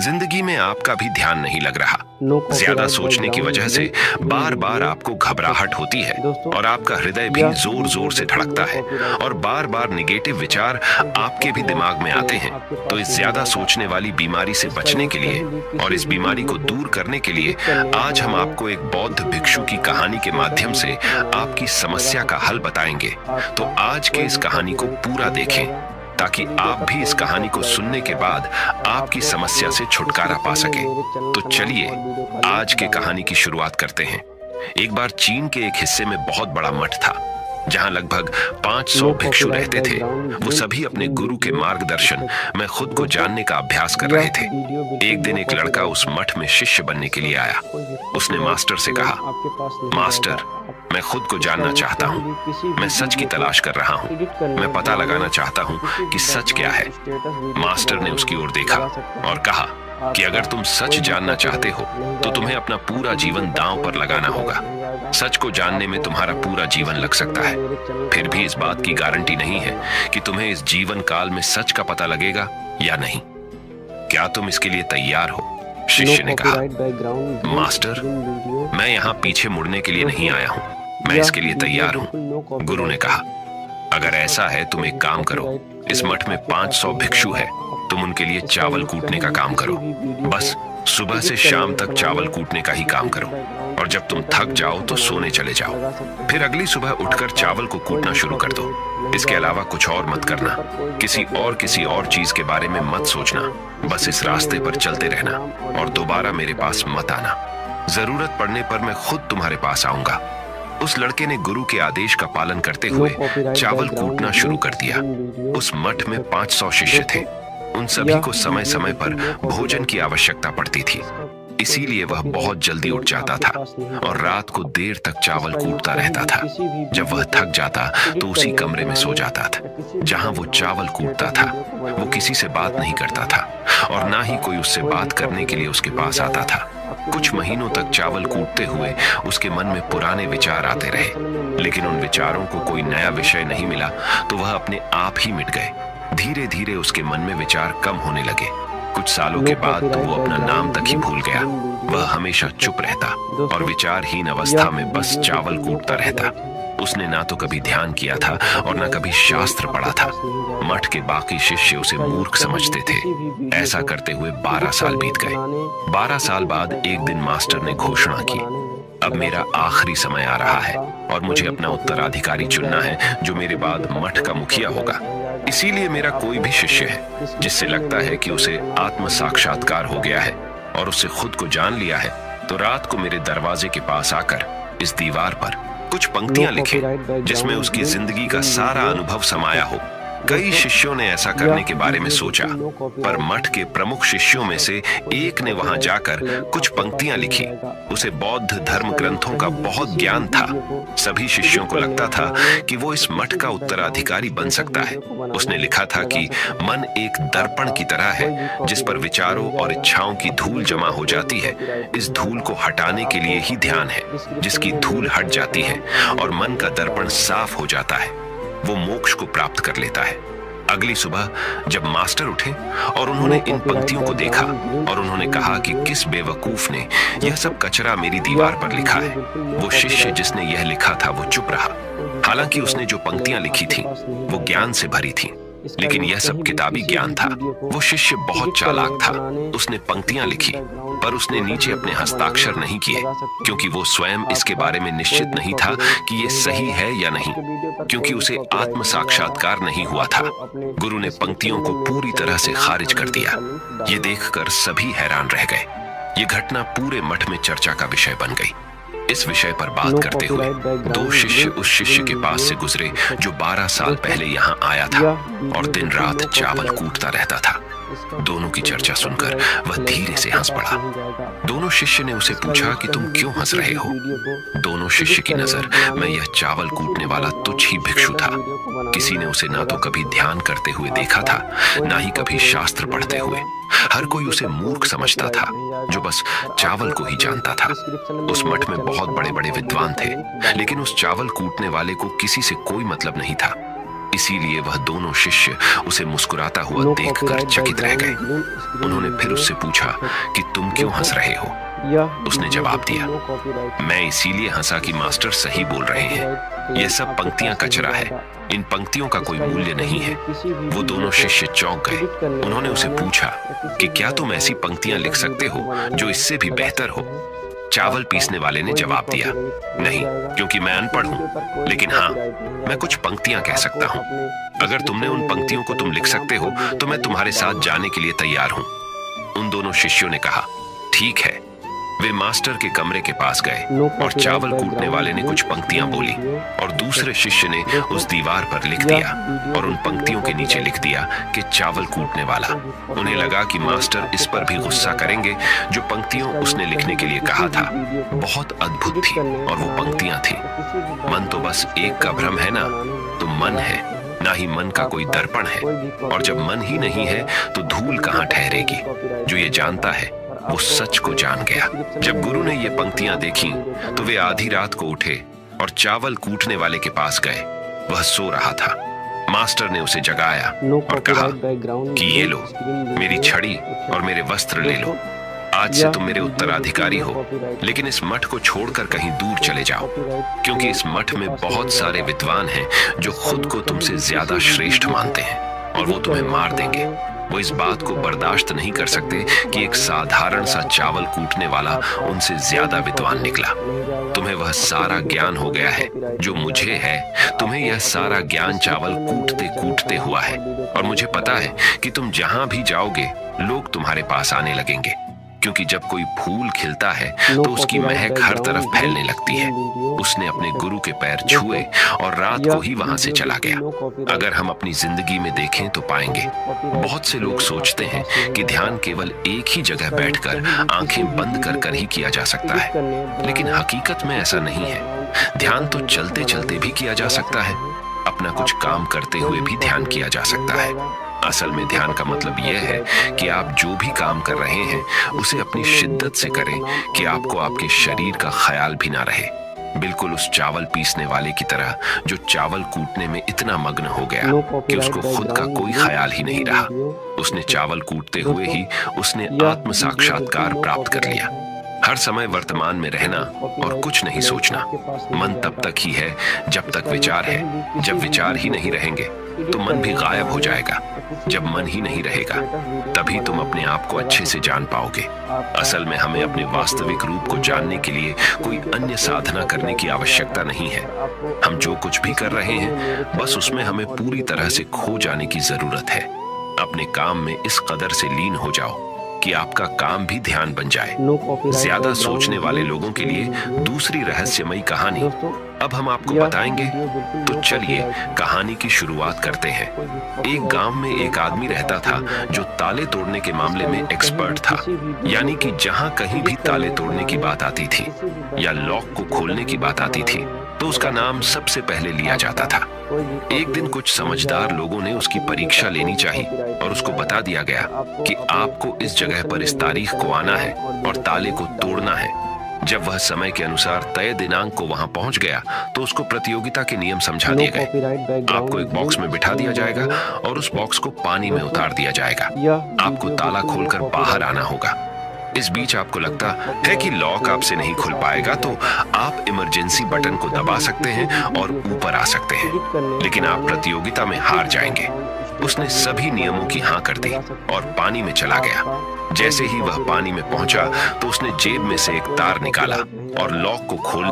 जिंदगी में आपका भी ध्यान नहीं लग रहा। ज्यादा सोचने की वजह से बार बार आपको घबराहट होती है और आपका हृदय भी जोर जोर से धड़कता है और बार बार निगेटिव विचार आपके भी दिमाग में आते हैं। तो इस ज्यादा सोचने वाली बीमारी से बचने के लिए और इस बीमारी को दूर करने के लिए आज हम आपको एक बौद्ध भिक्षु की कहानी के माध्यम से आपकी समस्या का हल बताएंगे। तो आज के इस कहानी को पूरा देखें ताकि आप भी इस कहानी को सुनने के बाद आपकी समस्या से छुटकारा पा सके। तो चलिए आज के कहानी की शुरुआत करते हैं। एक बार चीन के एक हिस्से में बहुत बड़ा मठ था जहां लगभग 500 भिक्षु रहते थे। वो सभी अपने गुरु के मार्गदर्शन में खुद को जानने का अभ्यास कर रहे थे। एक दिन एक लड़का उस मठ में शिष्य बनने के लिए आया। उसने मास्टर से कहा, मास्टर, मैं खुद को जानना चाहता हूँ। मैं सच की तलाश कर रहा हूँ। मैं पता लगाना चाहता हूँ कि सच क्या है। मास्टर ने उसकी ओर देखा और कहा कि अगर तुम सच जानना चाहते हो तो तुम्हें अपना पूरा जीवन दांव पर लगाना होगा। सच को जानने में तुम्हारा पूरा जीवन लग सकता है। फिर भी इस बात की गारंटी नहीं है कि तुम्हें इस जीवन काल में सच का पता लगेगा या नहीं। क्या तुम इसके लिए तैयार हो? शिष्य ने कहा, मास्टर, मैं यहाँ पीछे मुड़ने के लिए नहीं आया हूँ। मैं इसके लिए तैयार हूँ। गुरु ने कहा, अगर ऐसा है तुम एक काम करो। इस मठ में 500 भिक्षु है। तुम उनके लिए चावल कूटने का काम करो। बस सुबह से शाम तक चावल कूटने का ही काम करो और जब तुम थक जाओ तो सोने चले जाओ। फिर अगली सुबह उठकर चावल को कूटना शुरू कर दो। इसके अलावा कुछ और मत करना। किसी और चीज के बारे में मत सोचना। बस इस रास्ते पर चलते रहना और दोबारा मेरे पास मत आना। जरूरत पड़ने पर मैं खुद तुम्हारे पास आऊंगा। उस लड़के ने गुरु के आदेश का पालन करते हुए चावल कूटना शुरू कर दिया। उस मठ में 500 शिष्य थे। उन सभी को समय समय पर भोजन की आवश्यकता पड़ती थी, इसीलिए वह बहुत जल्दी उठ जाता था और रात को देर तक चावल कूटता रहता था। जब वह थक जाता तो उसी कमरे में सो जाता था जहां वो चावल कूटता था। वो किसी से बात नहीं करता था और ना ही कोई उससे बात करने के लिए उसके पास आता था। कुछ महीनों तक चावल कूटते हुए उसके मन में पुराने विचार आते रहे, लेकिन उन विचारों को कोई नया विषय नहीं मिला तो वह अपने आप ही मिट गए। धीरे धीरे उसके मन में विचार कम होने लगे। कुछ सालों के बाद तो वो अपना नाम तक ही भूल गया। वह हमेशा चुप रहता और विचारहीन अवस्था में बस चावल कूटता रहता। उसने ना तो कभी ध्यान किया था और ना कभी शास्त्र पढ़ा था। मठ के बाकी शिष्य उसे मूर्ख समझते थे। ऐसा करते हुए 12 साल बीत गए। 12 साल बाद एक दिन मास्टर ने घोषणा की, अब मेरा आखिरी समय आ रहा है और मुझे अपना उत्तराधिकारी चुनना है जो मेरे बाद मठ का मुखिया होगा। इसीलिए मेरा कोई भी शिष्य है जिससे लगता है कि उसे आत्म साक्षात्कार हो गया है और उससे खुद को जान लिया है, तो रात को मेरे दरवाजे के पास आकर इस दीवार पर कुछ पंक्तियां लिखे जिसमें उसकी जिंदगी का सारा अनुभव समाया हो। कई शिष्यों ने ऐसा करने के बारे में सोचा, पर मठ के प्रमुख शिष्यों में से एक ने वहां जाकर कुछ पंक्तियां लिखी। उसे बौद्ध धर्म ग्रंथों का बहुत ज्ञान था। सभी शिष्यों को लगता था कि वो इस मठ का उत्तराधिकारी बन सकता है। उसने लिखा था कि मन एक दर्पण की तरह है जिस पर विचारों और इच्छाओं की धूल जमा हो जाती है। इस धूल को हटाने के लिए ही ध्यान है। जिसकी धूल हट जाती है और मन का दर्पण साफ हो जाता है, वो मोक्ष को प्राप्त कर लेता है। अगली सुबह जब मास्टर उठे और उन्होंने इन पंक्तियों को देखा और उन्होंने कहा कि किस बेवकूफ ने यह सब कचरा मेरी दीवार पर लिखा है। वो शिष्य जिसने यह लिखा था वो चुप रहा। हालांकि उसने जो पंक्तियां लिखी थी वो ज्ञान से भरी थी, लेकिन यह सब किताबी ज्ञान था। वो शिष्य बहुत चालाक था। उसने पंक्तियां लिखी पर उसने नीचे अपने हस्ताक्षर नहीं किए, क्योंकि वो स्वयं इसके बारे में निश्चित नहीं था कि ये सही है या नहीं, क्योंकि उसे आत्म साक्षात्कार नहीं हुआ था। गुरु ने पंक्तियों को पूरी तरह से खारिज कर दिया। ये देखकर सभी हैरान रह गए। ये घटना पूरे मठ में चर्चा का विषय बन गई। इस विषय पर बात करते हुए 2 शिष्य उस शिष्य के पास से गुजरे जो 12 साल पहले यहाँ आया था और दिन रात चावल कूटता रहता था। दोनों की चर्चा सुनकर वह धीरे से हंस पड़ा। दोनों शिष्य ने उसे पूछा कि तुम क्यों हंस रहे हो? दोनों शिष्य की नजर में यह चावल कूटने वाला तुच्छ ही भिक्षु था। किसी ने उसे ना तो कभी ध्यान करते हुए देखा था, ना ही कभी शास्त्र पढ़ते हुए। हर कोई उसे मूर्ख समझता था जो बस चावल को ही जानता था। उस मठ में बहुत बड़े बड़े विद्वान थे, लेकिन उस चावल कूटने वाले को किसी से कोई मतलब नहीं था। इसीलिए वह दोनों शिष्य उसे मुस्कुराता हुआ देखकर चकित रह गए। उन्होंने फिर उससे पूछा कि तुम क्यों हंस रहे हो? उसने जवाब दिया, मैं इसीलिए हंसा कि मास्टर सही बोल रहे हैं। ये सब पंक्तियां कचरा है, इन पंक्तियों का कोई मूल्य नहीं है। वो दोनों शिष्य चौंक गए। उन्होंने उसे पूछा कि क्या तुम ऐसी पंक्तियां लिख सकते हो जो इससे भी बेहतर हो? चावल पीसने वाले ने जवाब दिया, नहीं, क्योंकि मैं अनपढ़ हूं, लेकिन हाँ, मैं कुछ पंक्तियां कह सकता हूं। अगर तुमने उन पंक्तियों को तुम लिख सकते हो तो मैं तुम्हारे साथ जाने के लिए तैयार हूं। उन दोनों शिष्यों ने कहा, ठीक है। वे मास्टर के कमरे के पास गए और चावल कूटने वाले ने कुछ पंक्तियां बोली और दूसरे शिष्य ने उस दीवार पर लिख दिया और उन पंक्तियों के नीचे लिख दिया कि चावल कूटने वाला। उन्हें लगा कि मास्टर इस पर भी गुस्सा करेंगे। जो पंक्तियों उसने लिखने के लिए कहा था बहुत अद्भुत थी और वो पंक्तियां थी, मन तो बस एक का भ्रम है ना, तो मन है, ना ही मन का कोई दर्पण है, और जब मन ही नहीं है तो धूल कहाँ ठहरेगी। जो ये जानता है वो सच को जान गया। जब गुरु ने ये पंक्तियां देखी तो वे आधी रात को उठे और चावल कूटने वाले के पास गए। वह सो रहा था। मास्टर ने उसे जगाया और कहा कि ये लो, मेरी छड़ी और मेरे वस्त्र ले लो। आज से तुम मेरे उत्तराधिकारी हो, लेकिन इस मठ को छोड़कर कहीं दूर चले जाओ, क्योंकि इस मठ में बहुत सारे विद्वान हैं जो खुद को तुमसे ज्यादा श्रेष्ठ मानते हैं और वो तुम्हें मार देंगे। वो इस बात को बर्दाश्त नहीं कर सकते कि एक साधारण सा चावल कूटने वाला उनसे ज्यादा विद्वान निकला। तुम्हें वह सारा ज्ञान हो गया है जो मुझे है। तुम्हें यह सारा ज्ञान चावल कूटते कूटते हुआ है, और मुझे पता है कि तुम जहां भी जाओगे लोग तुम्हारे पास आने लगेंगे, क्योंकि जब कोई फूल खिलता है तो उसकी महक हर तरफ फैलने लगती है। उसने अपने गुरु के पैर छुए और रात को ही वहां से चला गया। अगर हम अपनी जिंदगी में देखें तो पाएंगे बहुत से लोग सोचते हैं कि ध्यान केवल एक ही जगह बैठकर आंखें बंद कर ही किया जा सकता है, लेकिन हकीकत में ऐसा नहीं है। ध्यान तो चलते चलते भी किया जा सकता है, अपना कुछ काम करते हुए भी ध्यान किया जा सकता है। असल में ध्यान का मतलब यह है कि आप जो भी काम कर रहे हैं उसे अपनी शिद्दत से करें कि आपको आपके शरीर का ख्याल भी ना रहे। बिल्कुल उस चावल पीसने वाले की तरह जो चावल कूटने में इतना मग्न हो गया कि उसको खुद का कोई ख्याल ही नहीं रहा। उसने चावल कूटते हुए ही उसने आत्म साक्षात्कार प्राप्त कर लिया। हर समय वर्तमान में रहना और कुछ नहीं सोचना। मन तब तक ही है जब तक विचार है। जब विचार ही नहीं रहेंगे तो मन भी गायब हो जाएगा। जब मन ही नहीं रहेगा तभी तुम अपने आप को अच्छे से जान पाओगे। असल में हमें अपने वास्तविक रूप को जानने के लिए कोई अन्य साधना करने की आवश्यकता नहीं है। हम जो कुछ भी कर रहे हैं बस उसमें हमें पूरी तरह से खो जाने की जरूरत है। अपने काम में इस कदर से लीन हो जाओ कि आपका काम भी ध्यान बन जाए। ज्यादा सोचने वाले लोगों के लिए दूसरी रहस्यमयी कहानी अब हम आपको बताएंगे, तो चलिए कहानी की शुरुआत करते हैं। एक गांव में एक आदमी रहता था जो ताले तोड़ने के मामले में एक्सपर्ट था, यानी कि जहां कहीं भी ताले तोड़ने की बात आती थी या लॉक को खोलने की बात आती थी तो उसका नाम सबसे पहले लिया जाता था। एक दिन कुछ समझदार लोगों ने उसकी परीक्षा लेनी चाहिए और उसको बता दिया गया कि आपको इस जगह पर इस तारीख को आना है और ताले को तोड़ना है। जब वह समय के अनुसार तय दिनांक को वहां पहुंच गया तो उसको प्रतियोगिता के नियम समझा दिए गए। आपको एक बॉक्स में बिठा दिया जाएगा और उस बॉक्स को पानी में उतार दिया जाएगा। आपको ताला खोलकर बाहर आना होगा। इस बीच आपको लगता है कि लॉक आपसे नहीं खुल पाएगा तो आप इमरजेंसी बटन को दबा सकते हैं और ऊपर आ सकते हैं, लेकिन आप प्रतियोगिता में हार जाएंगे। उसने सभी नियमों की हाँ कर दी और पानी में चला गया। जैसे ही वह पानी में पहुंचा तो उसने जेब में से एक तार निकाला और लॉक को खोल